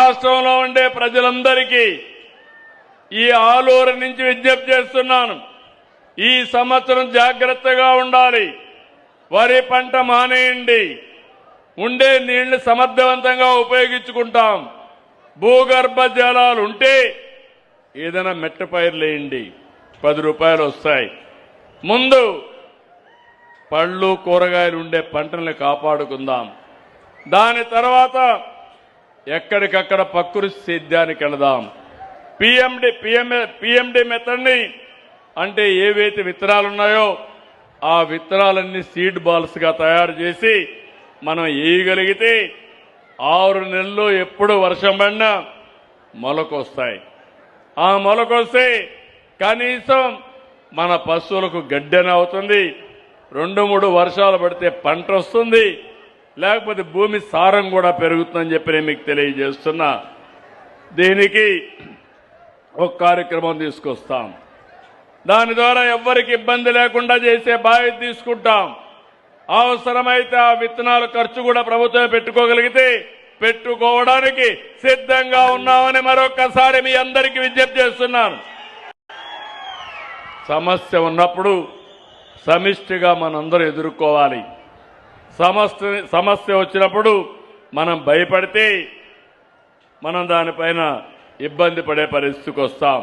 రాష్ట్రంలో ఉండే ప్రజలందరికీ ఈ ఆలూరు నుంచి విజ్ఞప్తి చేస్తున్నాను. ఈ సంవత్సరం జాగ్రత్తగా ఉండాలి. వరి పంట మానేయండి. ఉండే నీళ్లు సమర్థవంతంగా ఉపయోగించుకుంటాం. భూగర్భ జలాలు ఉంటే ఏదైనా మెట్ట పైర్లు వేయండి, 10 రూపాయలు వస్తాయి. ముందు పళ్ళు కూరగాయలు ఉండే పంటల్ని కాపాడుకుందాం. దాని తర్వాత ఎక్కడికక్కడ ప్రకృతి సేద్యానికి వెళదాం. పిఎండి మెథడ్ని అంటే ఏవైతే విత్తనాలు ఉన్నాయో ఆ విత్తనాలన్నీ సీడ్ బాల్స్ గా తయారు చేసి మనం వేయగలిగితే 6 నెలల్లో ఎప్పుడు వర్షం పడినా మొలకొస్తాయి. ఆ మొలకొస్తే కనీసం మన పశువులకు గడ్డెన అవుతుంది. 2-3 వర్షాలు పడితే పంట వస్తుంది. లేకపోతే భూమి సారం కూడా పెరుగుతుందని చెప్పి నేను మీకు తెలియజేస్తున్నా. దీనికి ఒక కార్యక్రమం తీసుకొస్తాం. దాని ద్వారా ఎవ్వరికి ఇబ్బంది లేకుండా చేసే బాధ్యత తీసుకుంటాం. అవసరమైతే ఆ విత్తనాల ఖర్చు కూడా ప్రభుత్వమే పెట్టుకోగలిగితే పెట్టుకోవడానికి సిద్ధంగా ఉన్నామని మరొక్కసారి మీ అందరికీ విజ్ఞప్తి చేస్తున్నాను. సమస్య ఉన్నప్పుడు సమిష్టిగా మనందరూ ఎదుర్కోవాలి. సమస్య వచ్చినప్పుడు మనం భయపడితే మనం దానిపైన ఇబ్బంది పడే పరిస్థితికి వస్తాం.